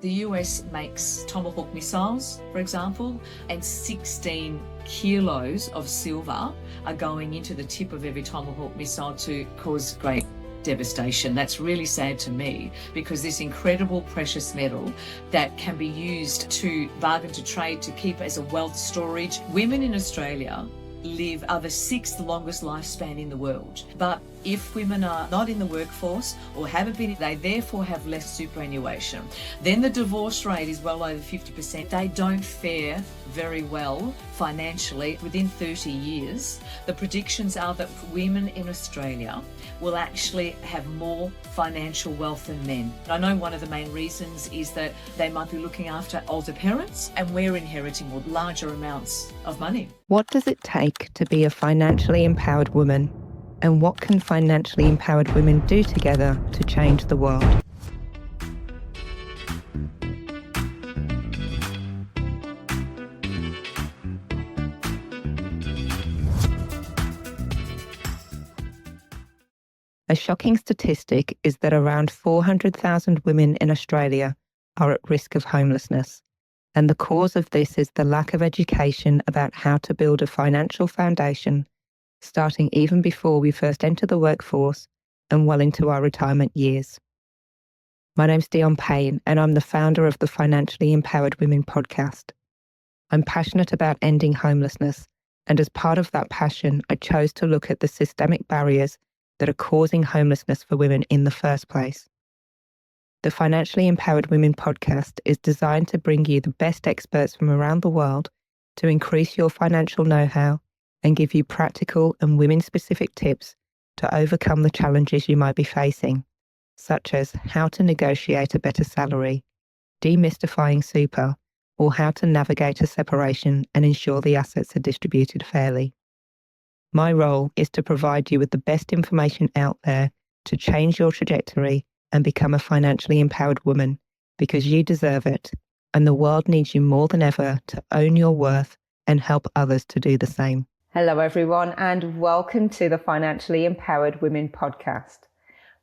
The US makes Tomahawk missiles, for example, and 16 kilos of silver are going into the tip of every Tomahawk missile to cause great devastation. That's really sad to me, because this incredible precious metal that can be used to bargain, to trade, to keep as a wealth storage. Women in Australia are the 6th longest lifespan in the world. But if women are not in the workforce or haven't been, they therefore have less superannuation. Then the divorce rate is well over 50%. They don't fare very well financially. Within 30 years, the predictions are that women in Australia will actually have more financial wealth than men. I know one of the main reasons is that they might be looking after older parents, and we're inheriting larger amounts of money. What does it take to be a financially empowered woman? And what can financially empowered women do together to change the world? A shocking statistic is that around 400,000 women in Australia are at risk of homelessness. And the cause of this is the lack of education about how to build a financial foundation, starting even before we first enter the workforce and well into our retirement years. My name's Dion Payne, and I'm the founder of the Financially Empowered Women podcast. I'm passionate about ending homelessness, and as part of that passion, I chose to look at the systemic barriers that are causing homelessness for women in the first place. The Financially Empowered Women podcast is designed to bring you the best experts from around the world to increase your financial know-how and give you practical and women-specific tips to overcome the challenges you might be facing, such as how to negotiate a better salary, demystifying super, or how to navigate a separation and ensure the assets are distributed fairly. My role is to provide you with the best information out there to change your trajectory and become a financially empowered woman, because you deserve it, and the world needs you more than ever to own your worth and help others to do the same. Hello everyone, and welcome to the Financially Empowered Women podcast.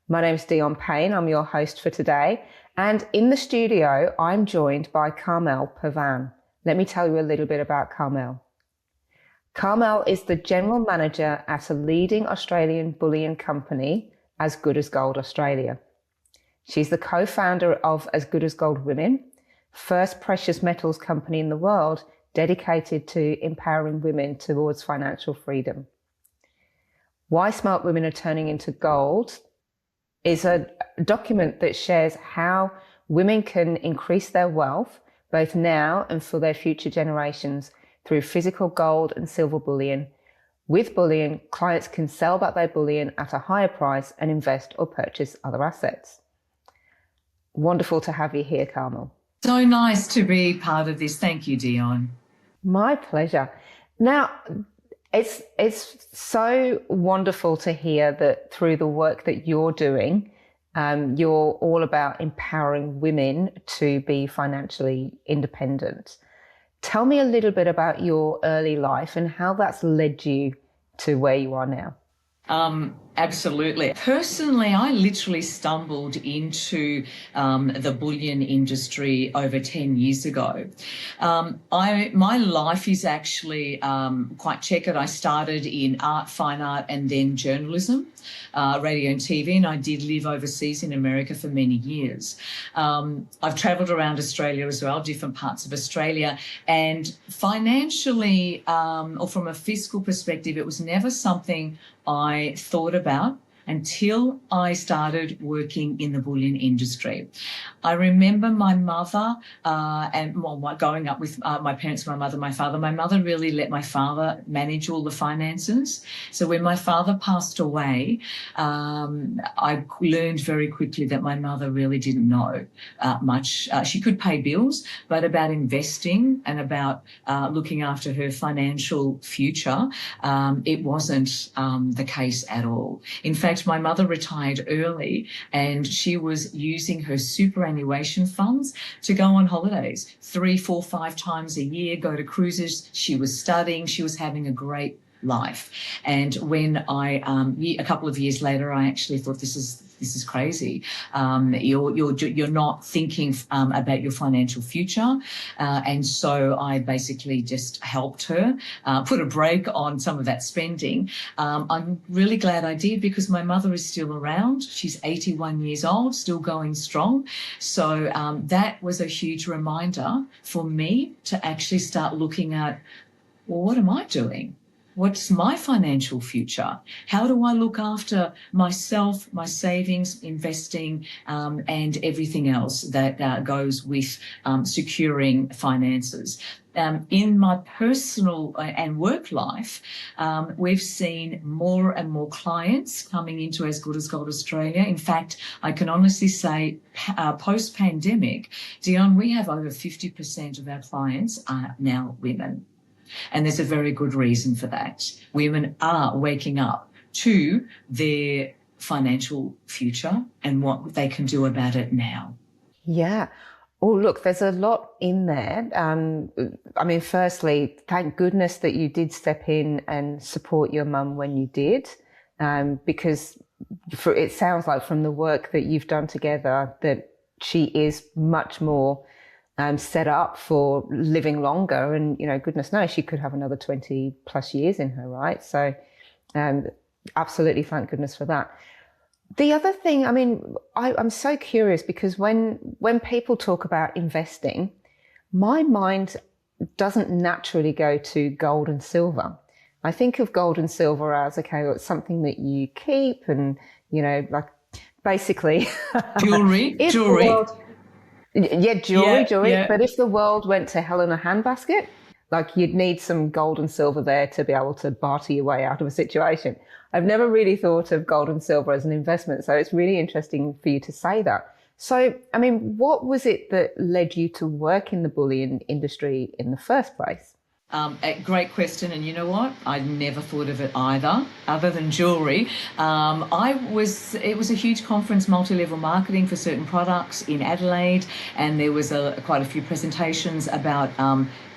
My name's Dion Payne, I'm your host for today, and in the studio I'm joined by Carmelle Pavan. Let me tell you a little bit about Carmelle. Carmelle is the general manager at a leading Australian bullion company, As Good as Gold Australia. She's the co-founder of As Good as Gold Women, first precious metals company in the world dedicated to empowering women towards financial freedom. Why Smart Women Are Turning into Gold is a document that shares how women can increase their wealth, both now and for their future generations, through physical gold and silver bullion. With bullion, clients can sell back their bullion at a higher price and invest or purchase other assets. Wonderful to have you here, Carmelle. So nice to be part of this. Thank you, Dion. My pleasure. Now, it's so wonderful to hear that through the work that you're doing, you're all about empowering women to be financially independent. Tell me a little bit about your early life and how that's led you to where you are now. Absolutely. Personally, I literally stumbled into the bullion industry over 10 years ago. My life is actually quite checkered. I started in art, fine art, and then journalism, radio and TV, and I did live overseas in America for many years. I've travelled around Australia as well, different parts of Australia, and financially, or from a fiscal perspective, it was never something I thought about until I started working in the bullion industry. I remember my mother growing up with my parents, my mother, my father. My mother really let my father manage all the finances. So when my father passed away, I learned very quickly that my mother really didn't know much. She could pay bills, but about investing and about looking after her financial future, it wasn't the case at all. In fact, my mother retired early and she was using her superannuation funds to go on holidays 3, 4, 5 times a year, go to cruises. She was studying. She was having a great life. And when a couple of years later, I actually thought, this is crazy. You're not thinking about your financial future. And so I basically just helped her put a brake on some of that spending. I'm really glad I did, because my mother is still around. She's 81 years old, still going strong. So that was a huge reminder for me to actually start looking at, well, what am I doing? What's my financial future? How do I look after myself, my savings, investing, and everything else that goes with securing finances? In my personal and work life, we've seen more and more clients coming into As Good as Gold Australia. In fact, I can honestly say post-pandemic, Dion, we have over 50% of our clients are now women. And there's a very good reason for that. Women are waking up to their financial future and what they can do about it now. Yeah. Oh, look, there's a lot in there. I mean, firstly, thank goodness that you did step in and support your mum when you did, because it sounds like from the work that you've done together that she is much more set up for living longer, and goodness knows she could have another 20 plus years in her, right? So absolutely, thank goodness for that. The other thing, I mean, I'm so curious, because when people talk about investing, my mind doesn't naturally go to gold and silver. I think of gold and silver as, okay, well, it's something that you keep, and like basically jewelry. Yeah, jewelry. Yeah. But if the world went to hell in a handbasket, like, you'd need some gold and silver there to be able to barter your way out of a situation. I've never really thought of gold and silver as an investment, so it's really interesting for you to say that. So, I mean, what was it that led you to work in the bullion industry in the first place? A great question, and you know what? I'd never thought of it either, other than jewellery. It was a huge conference, multi-level marketing for certain products in Adelaide, and there was quite a few presentations about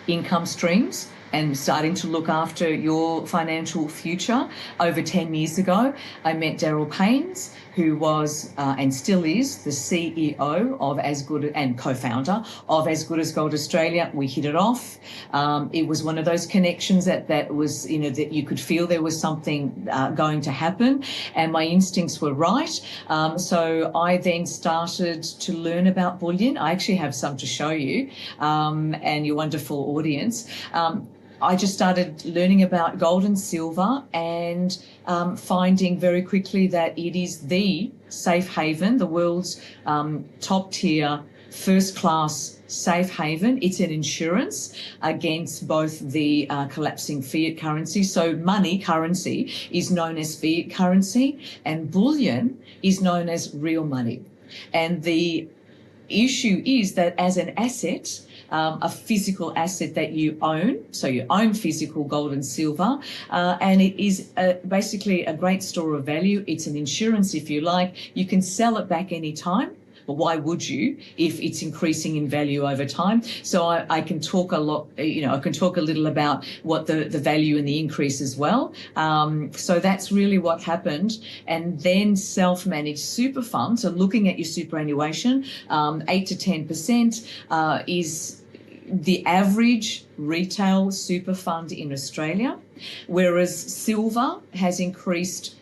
income streams and starting to look after your financial future. Over 10 years ago, I met Daryl Paynes, who was and still is the CEO of As Good and co-founder of As Good as Gold Australia. We hit it off. It was one of those connections that was, that you could feel there was something going to happen, and my instincts were right. So I then started to learn about bullion. I actually have some to show you, and your wonderful audience. I just started learning about gold and silver, and finding very quickly that it is the safe haven, the world's top tier, first class safe haven. It's an insurance against both the collapsing fiat currency. So money, currency, is known as fiat currency, and bullion is known as real money. And the issue is that as an asset, a physical asset that you own, so you own physical gold and silver, and it is basically a great store of value. It's an insurance, if you like. You can sell it back any time. But why would you if it's increasing in value over time? So I can talk a lot, I can talk a little about what the value and the increase as well. So that's really what happened. And then self-managed super funds, so looking at your superannuation, 8 to 10% is the average retail super fund in Australia, whereas silver has increased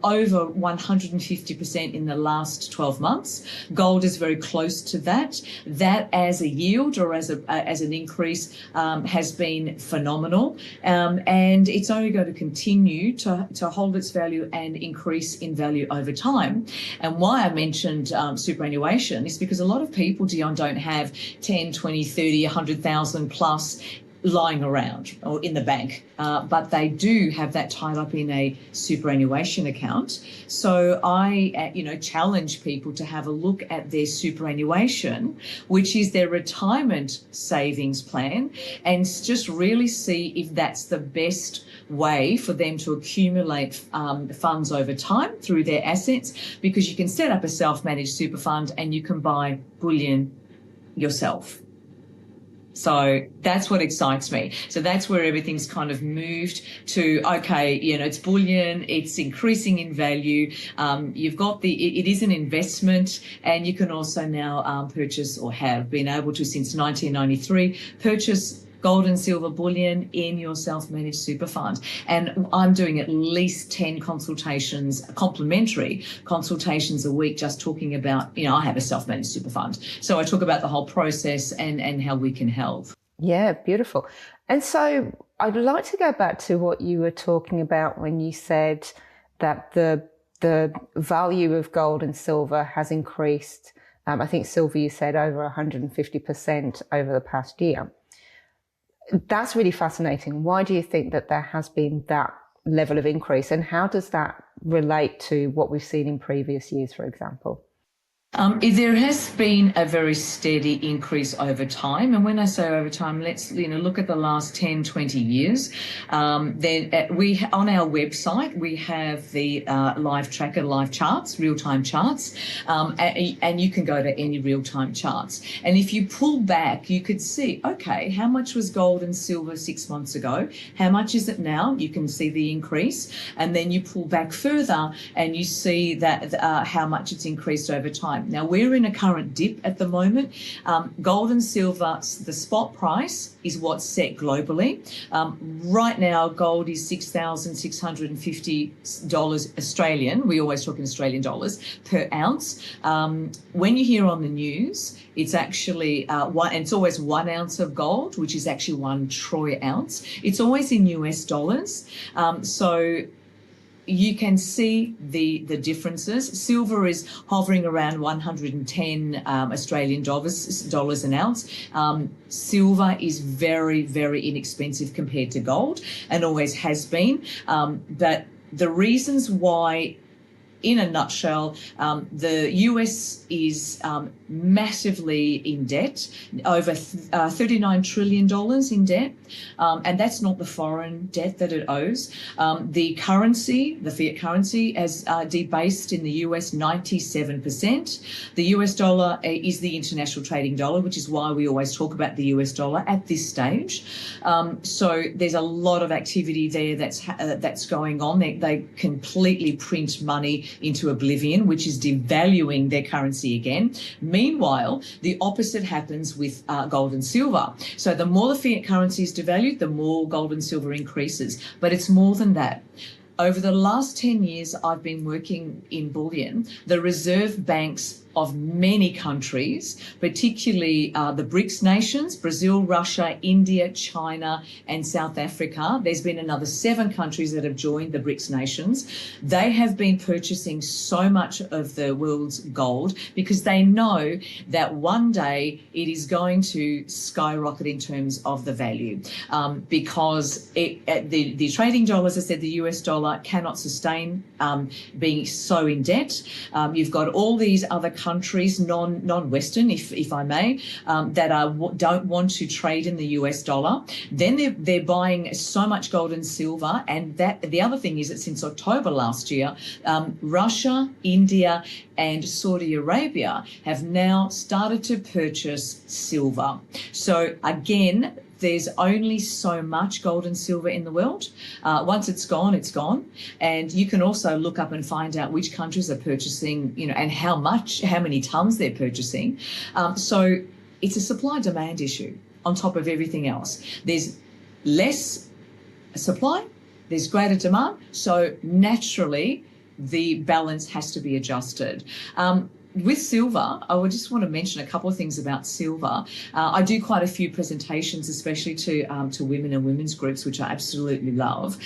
over 150% in the last 12 months. Gold is very close to that. That as a yield or as an increase has been phenomenal, and it's only going to continue to hold its value and increase in value over time. And why I mentioned superannuation is because a lot of people, Dion, don't have 10, 20, 30, 100,000 plus lying around or in the bank, but they do have that tied up in a superannuation account. So I, challenge people to have a look at their superannuation, which is their retirement savings plan, and just really see if that's the best way for them to accumulate funds over time through their assets, because you can set up a self-managed super fund and you can buy bullion yourself. So that's what excites me. So that's where everything's kind of moved to, okay, it's bullion, it's increasing in value. You've got it is an investment, and you can also now purchase, or have been able to since 1993, purchase gold and silver bullion in your self-managed super fund. And I'm doing at least 10 consultations, complimentary consultations a week, just talking about, I have a self-managed super fund. So I talk about the whole process and how we can help. Yeah, beautiful. And so I'd like to go back to what you were talking about when you said that the value of gold and silver has increased. I think silver, you said, over 150% over the past year. That's really fascinating. Why do you think that there has been that level of increase, and how does that relate to what we've seen in previous years, for example? There has been a very steady increase over time. And when I say over time, let's look at the last 10, 20 years. Then on our website, we have the live tracker, live charts, real-time charts, and you can go to any real-time charts. And if you pull back, you could see, okay, how much was gold and silver 6 months ago? How much is it now? You can see the increase. And then you pull back further and you see that how much it's increased over time. Now, we're in a current dip at the moment. Gold and silver, the spot price is what's set globally. Right now, gold is $6,650 Australian. We always talk in Australian dollars per ounce. When you hear on the news, it's actually it's always 1 ounce of gold, which is actually 1 troy ounce. It's always in US dollars. So you can see the differences. Silver is hovering around 110 Australian dollars an ounce. Silver is very, very inexpensive compared to gold, and always has been. But the reasons why, in a nutshell, the US is massively in debt, over $39 trillion in debt, and that's not the foreign debt that it owes. The currency, the fiat currency, has debased in the US 97%. The US dollar is the international trading dollar, which is why we always talk about the US dollar at this stage. So there's a lot of activity there that's going on. They completely print money into oblivion, which is devaluing their currency again. Meanwhile, the opposite happens with gold and silver. So the more the fiat currency is devalued, the more gold and silver increases. But it's more than that. Over the last 10 years, I've been working in bullion. The reserve banks of many countries, particularly the BRICS nations, Brazil, Russia, India, China, and South Africa. There's been another 7 countries that have joined the BRICS nations. They have been purchasing so much of the world's gold because they know that one day it is going to skyrocket in terms of the value, because the trading dollar, as I said, the US dollar cannot sustain being so in debt. You've got all these other countries, non-Western, if I may, that don't want to trade in the US dollar. Then they're buying so much gold and silver, and that the other thing is that since October last year, Russia, India, and Saudi Arabia have now started to purchase silver. So again, there's only so much gold and silver in the world. Once it's gone, it's gone. And you can also look up and find out which countries are purchasing, and how many tons they're purchasing. So it's a supply-demand issue on top of everything else. There's less supply, there's greater demand. So naturally, the balance has to be adjusted. With silver, I would just want to mention a couple of things about silver. I do quite a few presentations, especially to women and women's groups, which I absolutely love,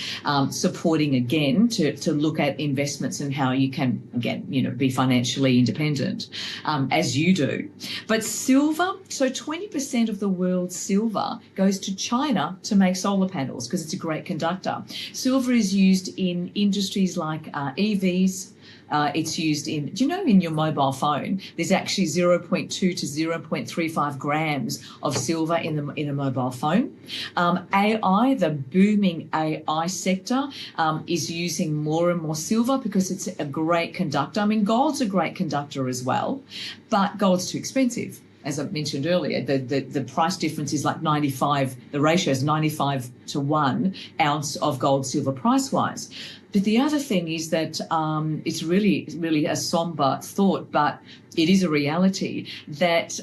supporting again to look at investments and how you can, again, be financially independent, as you do. But silver, so 20% of the world's silver goes to China to make solar panels because it's a great conductor. Silver is used in industries like EVs. It's used in your mobile phone, there's actually 0.2 to 0.35 grams of silver in a mobile phone. AI, the booming AI sector, is using more and more silver because it's a great conductor. I mean, gold's a great conductor as well, but gold's too expensive. as I mentioned earlier, the price difference is like 95, the ratio is 95 to 1 ounce of gold, silver price-wise. But the other thing is that it's really a somber thought, but it is a reality that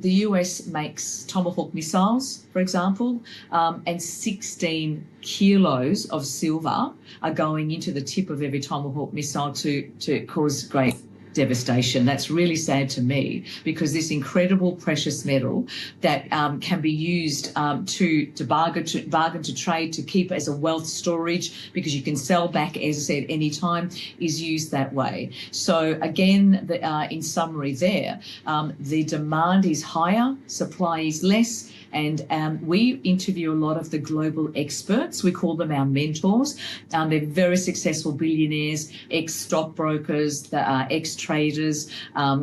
the US makes Tomahawk missiles, for example, and 16 kilos of silver are going into the tip of every Tomahawk missile to cause great devastation. That's really sad to me, because this incredible precious metal that can be used to bargain to trade, to keep as a wealth storage, because you can sell back, as I said, any time, is used that way. So again, in summary there, the demand is higher, supply is less. And we interview a lot of the global experts. We call them our mentors. They're very successful billionaires, ex-stockbrokers, ex-traders,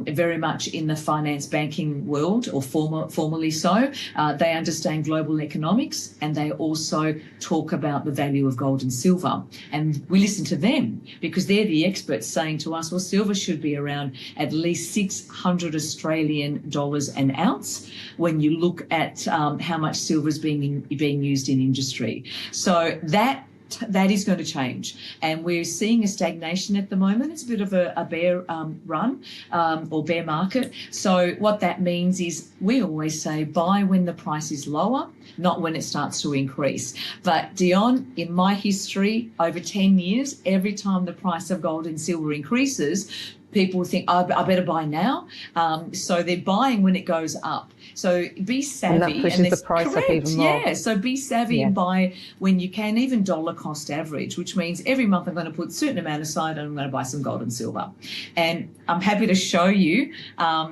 very much in the finance banking world, or formerly so. They understand global economics, and they also talk about the value of gold and silver. And we listen to them because they're the experts saying to us, well, silver should be around at least 600 Australian dollars an ounce when you look at how much silver is being used in industry. So that is going to change, and we're seeing a stagnation at the moment. It's a bit of a bear run or bear market. So what that means is, we always say buy when the price is lower, not when it starts to increase. But Dion, in my history, over 10 years, every time the price of gold and silver increases, people think, oh, I better buy now. So they're buying when it goes up. So be savvy. And that pushes the price up even more. Yeah, so be savvy and buy when you can, even dollar cost average, which means every month I'm going to put a certain amount aside and I'm going to buy some gold and silver. And I'm happy to show you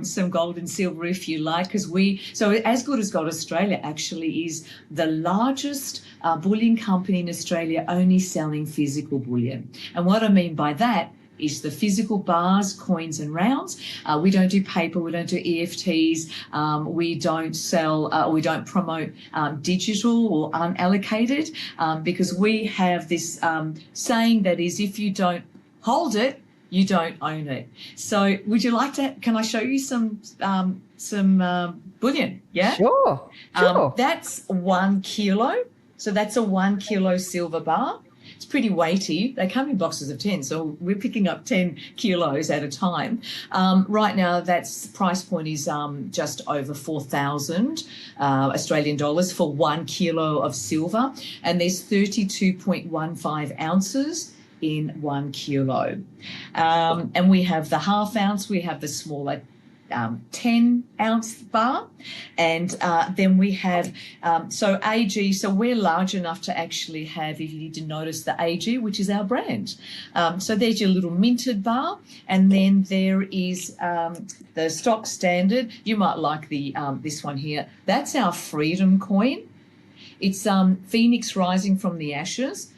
some gold and silver if you like, because so As Good as Gold Australia actually is the largest bullion company in Australia, only selling physical bullion. And what I mean by that is the physical bars, coins and rounds. We don't do paper, we don't do EFTs, we don't sell, we don't promote digital or unallocated, because we have this saying that is, if you don't hold it, you don't own it. So would you like to, can I show you some bullion? Yeah? Sure. That's 1 kilo. So that's a 1 kilo silver bar. It's pretty weighty. They come in boxes of 10, so we're picking up 10 kilos at a time. Right now, that's price point is just over 4,000 Australian dollars for 1 kilo of silver, and there's 32.15 ounces in 1 kilo. And we have the half ounce, we have the smaller 10-ounce bar, and then we have so AG. So we're large enough to actually have, if you need to notice, the AG, which is our brand. So there's your little minted bar, and then there is the stock standard. You might like the this one here. That's our freedom coin. It's Phoenix rising from the ashes.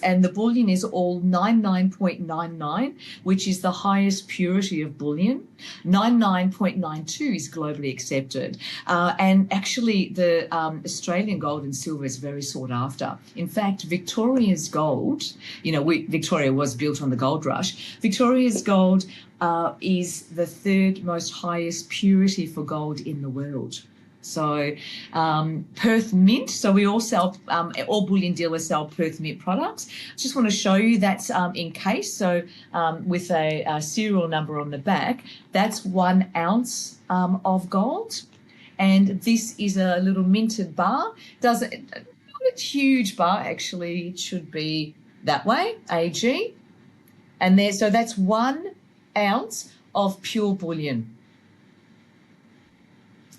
And the bullion is all 99.99, which is the highest purity of bullion. 99.92 is globally accepted. And actually, the Australian gold and silver is very sought after. In fact, Victoria's gold, Victoria was built on the gold rush. Victoria's gold is the third most highest purity for gold in the world. So Perth Mint, so we all sell, all bullion dealers sell Perth Mint products. Just want to show you that's in case, so with a serial number on the back, that's 1 ounce of gold. And this is a little minted bar. Not a huge bar, actually. It should be that way, AG. And so that's 1 ounce of pure bullion.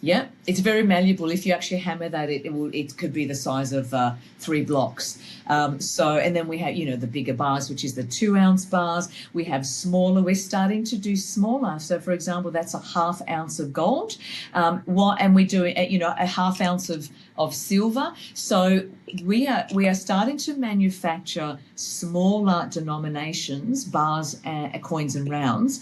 Yeah, it's very malleable. If you actually hammer that, it could be the size of 3 blocks. And then we have, the bigger bars, which is the 2-ounce bars. We have smaller. We're starting to do smaller. So, for example, that's a half ounce of gold, and we're doing, a half ounce of silver. So we are starting to manufacture smaller denominations, bars, coins and rounds,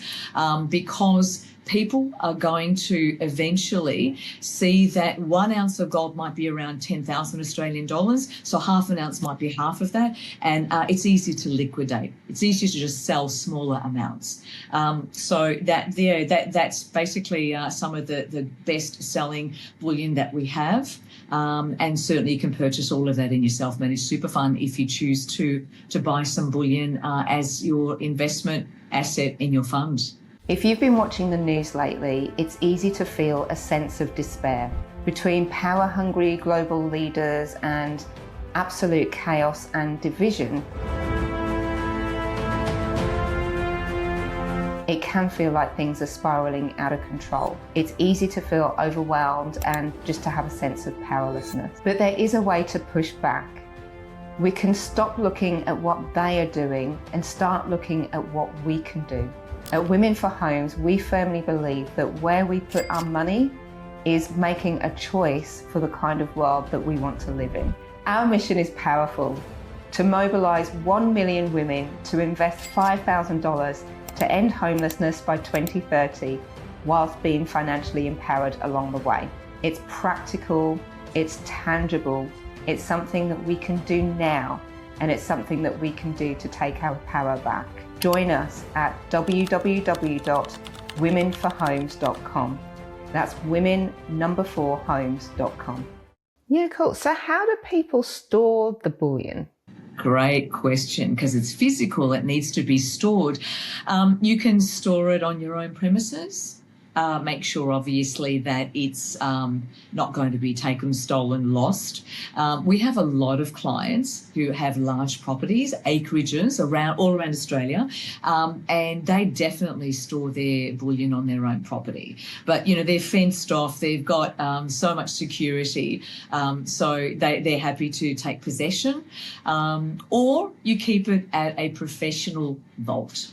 because people are going to eventually see that 1 ounce of gold might be around 10,000 Australian dollars. So half an ounce might be half of that. And it's easy to liquidate. It's easy to just sell smaller amounts. So that's basically some of the best selling bullion that we have. And certainly you can purchase all of that in your self-managed super fund if you choose to buy some bullion as your investment asset in your fund. If you've been watching the news lately, it's easy to feel a sense of despair. Between power-hungry global leaders and absolute chaos and division, it can feel like things are spiraling out of control. It's easy to feel overwhelmed and just to have a sense of powerlessness. But there is a way to push back. We can stop looking at what they are doing and start looking at what we can do. At Women for Homes, we firmly believe that where we put our money is making a choice for the kind of world that we want to live in. Our mission is powerful: to mobilise 1 million women to invest $5,000 to end homelessness by 2030, whilst being financially empowered along the way. It's practical, it's tangible, it's something that we can do now, and it's something that we can do to take our power back. Join us at www.womenforhomes.com. That's women4homes.com. Yeah, cool. So how do people store the bullion? Great question, because it's physical, it needs to be stored. You can store it on your own premises. Make sure, obviously, that it's not going to be taken, stolen, lost. We have a lot of clients who have large properties, acreages all around Australia, and they definitely store their bullion on their own property. But, they're fenced off, they've got so much security, so they're happy to take possession, or you keep it at a professional vault.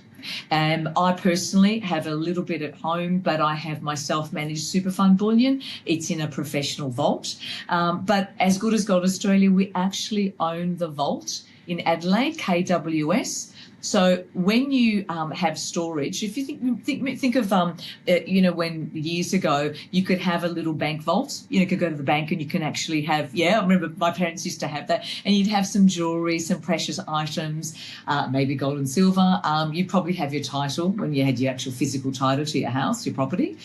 I personally have a little bit at home, but I have my self-managed super fund bullion. It's in a professional vault. But as good as Gold Australia, we actually own the vault in Adelaide, KWS. So when you have storage, if you think of when years ago you could have a little bank vault, you could go to the bank and you can actually have, I remember my parents used to have that, and you'd have some jewelry, some precious items, maybe gold and silver. You'd probably have your title when you had your actual physical title to your house, your property.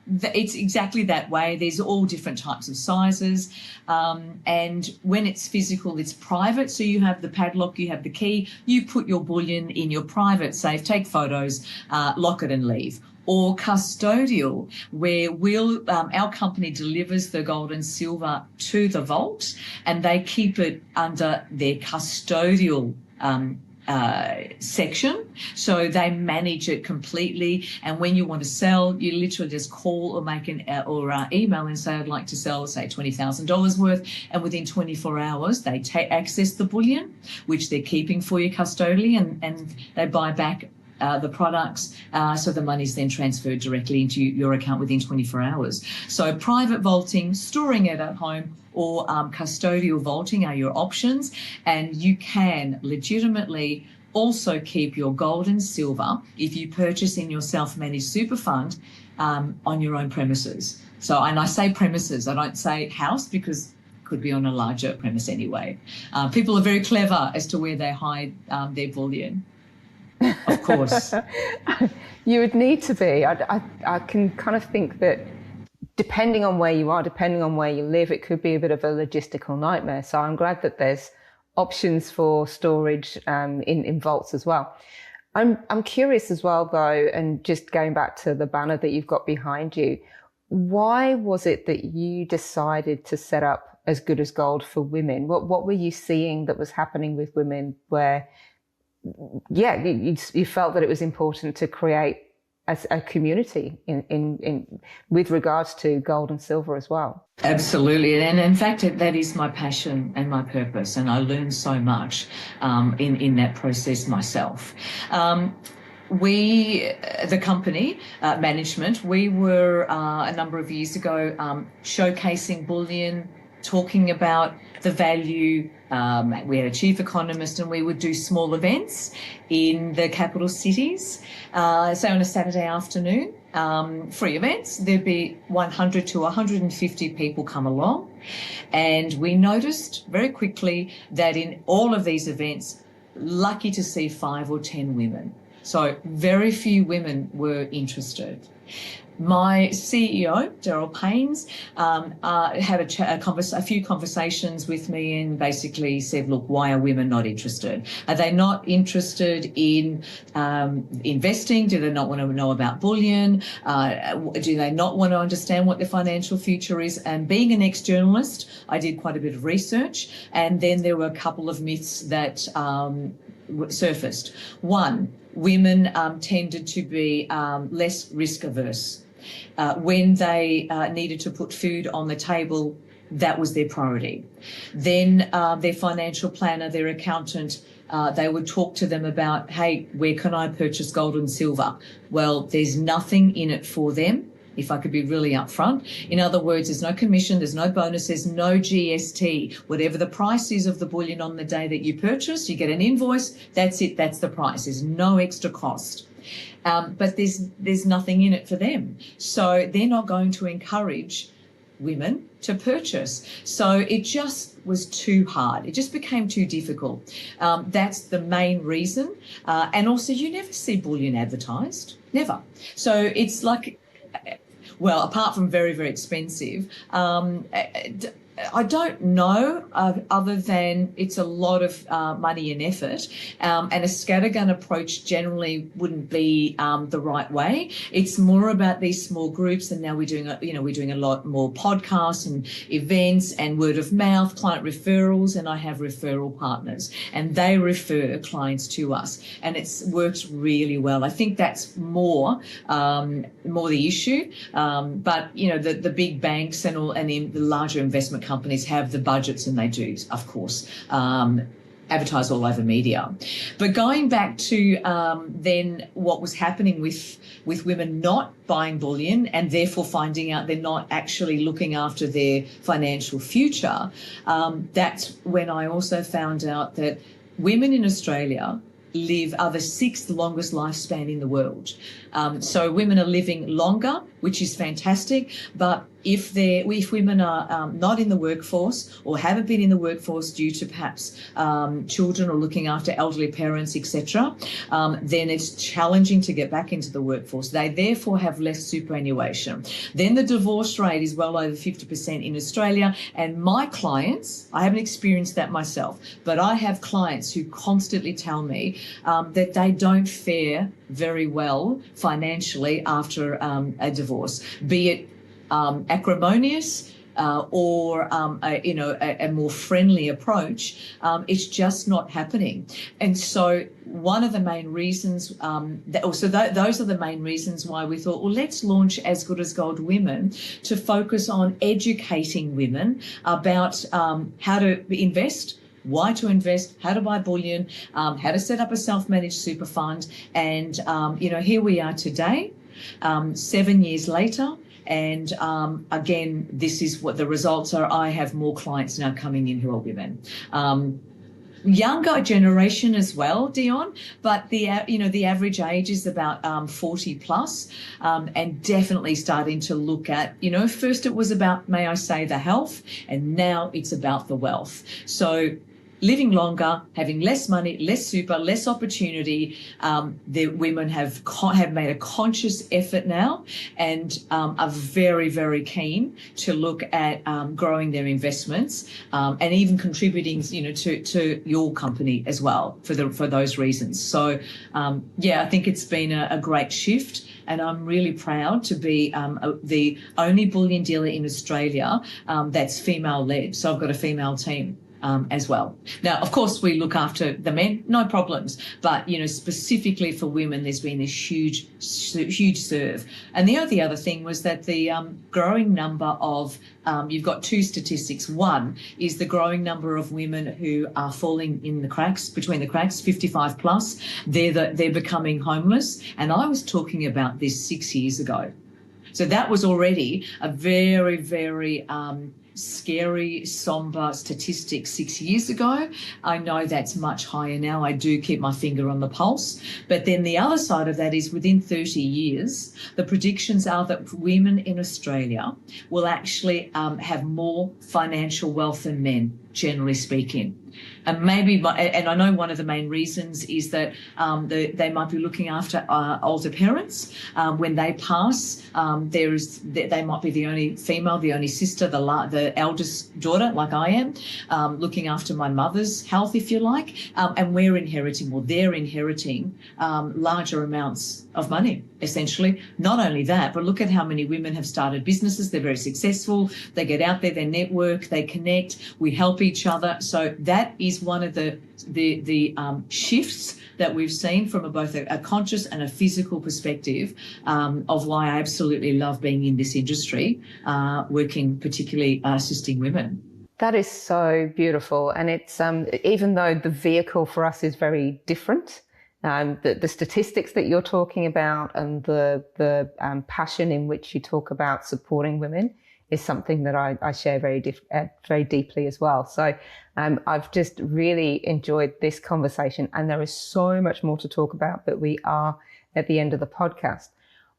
It's exactly that way. There's all different types of sizes. And when it's physical, it's private. So you have the padlock, you have the key, you put your bullion in your private safe, take photos, lock it and leave. Or custodial, where our company delivers the gold and silver to the vault and they keep it under their custodial section, so they manage it completely. And when you want to sell, you literally just call or make email and say, I'd like to sell, say, $20,000 worth, and within 24 hours they access the bullion, which they're keeping for you custodially, and they buy back the products, so the money's then transferred directly into your account within 24 hours. So private vaulting, storing it at home, or custodial vaulting are your options, and you can legitimately also keep your gold and silver if you purchase in your self-managed super fund on your own premises. So, and I say premises, I don't say house, because could be on a larger premise anyway. People are very clever as to where they hide their bullion. Of course. You would need to be. I can kind of think that depending on where you are, depending on where you live, it could be a bit of a logistical nightmare. So I'm glad that there's options for storage in vaults as well. I'm curious as well, though, and just going back to the banner that you've got behind you, why was it that you decided to set up As Good as Gold for women? What were you seeing that was happening with women where, you felt that it was important to create a community in with regards to gold and silver as well? Absolutely, and in fact that is my passion and my purpose, and I learned so much in that process myself. The company management, we were a number of years ago showcasing bullion, talking about the value We had a chief economist, and we would do small events in the capital cities. So on a Saturday afternoon, free events, there'd be 100 to 150 people come along. And we noticed very quickly that in all of these events, lucky to see 5 or 10 women. So very few women were interested. My CEO, Daryl Paynes, had a few conversations with me and basically said, look, why are women not interested? Are they not interested in investing? Do they not want to know about bullion? Do they not want to understand what their financial future is? And being an ex-journalist, I did quite a bit of research, and then there were a couple of myths that surfaced. One, women tended to be less risk averse. When they needed to put food on the table, that was their priority. Then their financial planner, their accountant, they would talk to them about, hey, where can I purchase gold and silver? Well, there's nothing in it for them, if I could be really upfront. In other words, there's no commission, there's no bonus, there's no GST. Whatever the price is of the bullion on the day that you purchase, you get an invoice, that's it, that's the price. There's no extra cost. But there's nothing in it for them. So they're not going to encourage women to purchase. So it just was too hard. It just became too difficult. That's the main reason. And also, you never see bullion advertised, never. So it's like, well, apart from very, very expensive, I don't know, other than it's a lot of money and effort, and a scattergun approach generally wouldn't be the right way. It's more about these small groups, and now we're doing a lot more podcasts and events and word of mouth, client referrals, and I have referral partners, and they refer clients to us, and it's worked really well. I think that's more the issue, but the big banks and the larger investment companies have the budgets, and they do, of course, advertise all over media. But going back to then what was happening with women not buying bullion and therefore finding out they're not actually looking after their financial future, that's when I also found out that women in Australia are the 6th longest lifespan in the world. So women are living longer, which is fantastic, but if women are not in the workforce or haven't been in the workforce due to perhaps children or looking after elderly parents, etc., then it's challenging to get back into the workforce. They therefore have less superannuation. Then the divorce rate is well over 50% in Australia, and my clients, I haven't experienced that myself, but I have clients who constantly tell me that they don't fare very well financially after a divorce, be it acrimonious or a more friendly approach. It's just not happening. And so one of the main reasons, those are the main reasons why we thought, well, let's launch As Good as Gold Women to focus on educating women about how to invest, why to invest, how to buy bullion, how to set up a self-managed super fund. And, here we are today, 7 years later. And again, this is what the results are. I have more clients now coming in who are women. Younger generation as well, Dion, but the average age is about 40 plus, and definitely starting to look at, first it was about, may I say, the health, and now it's about the wealth. So living longer, having less money, less super, less opportunity. The women have made a conscious effort now and are very, very keen to look at growing their investments and even contributing, to your company as well for those reasons. So, I think it's been a great shift. And I'm really proud to be the only bullion dealer in Australia that's female-led. So I've got a female team as well. Now, of course, we look after the men, no problems. But, specifically for women, there's been this huge serve. And the other thing was that the growing number of, you've got two statistics. One is the growing number of women who are falling in the cracks, between the cracks, 55 plus. They're becoming homeless. And I was talking about this 6 years ago. So that was already a very, very scary, somber statistic 6 years ago. I know that's much higher now. I do keep my finger on the pulse. But then the other side of that is within 30 years, the predictions are that women in Australia will actually have more financial wealth than men, generally speaking. And and I know one of the main reasons is that they might be looking after older parents. When they pass, they might be the only female, the only sister, the eldest daughter, like I am, looking after my mother's health, if you like. And they're inheriting larger amounts of money, essentially. Not only that, but look at how many women have started businesses. They're very successful. They get out there, they network, they connect, we help each other. So that is one of the shifts that we've seen from both a conscious and a physical perspective of why I absolutely love being in this industry, working particularly assisting women. That is so beautiful. And it's even though the vehicle for us is very different, the statistics that you're talking about and the passion in which you talk about supporting women is something that I share very deeply as well. So I've just really enjoyed this conversation, and there is so much more to talk about, but we are at the end of the podcast.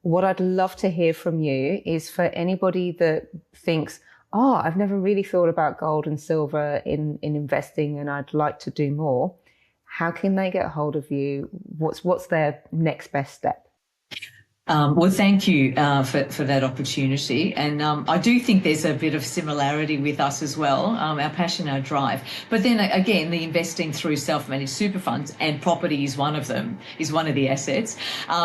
What I'd love to hear from you is for anybody that thinks, oh, I've never really thought about gold and silver in investing and I'd like to do more. How can they get hold of you? What's their next best step? Well, thank you for that opportunity. And I do think there's a bit of similarity with us as well, our passion, our drive. But then again, the investing through self-managed super funds, and property is one of them, is one of the assets.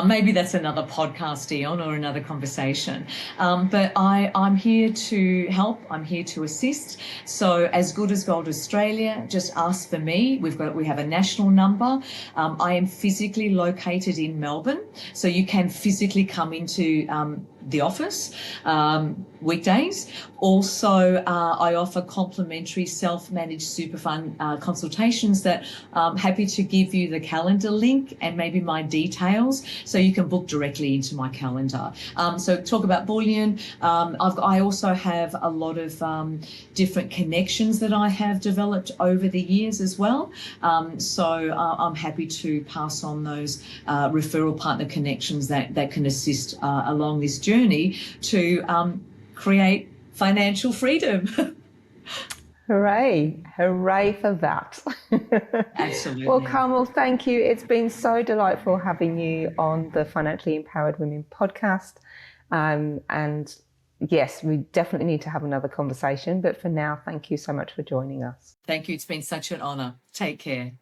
Maybe that's another podcast, Dion, or another conversation. But I'm here to help. I'm here to assist. So as good as Gold Australia, just ask for me. We have a national number. I am physically located in Melbourne, so you can physically come into the office weekdays. Also, I offer complimentary self-managed super fund consultations that I'm happy to give you the calendar link and maybe my details so you can book directly into my calendar. So talk about Bullion. I also have a lot of different connections that I have developed over the years as well. So I'm happy to pass on those referral partner connections that can assist along this journey to create financial freedom. Hooray. Hooray for that. Absolutely. Well, Carmelle, thank you. It's been so delightful having you on the Financially Empowered Women podcast. And yes, we definitely need to have another conversation. But for now, thank you so much for joining us. Thank you. It's been such an honour. Take care.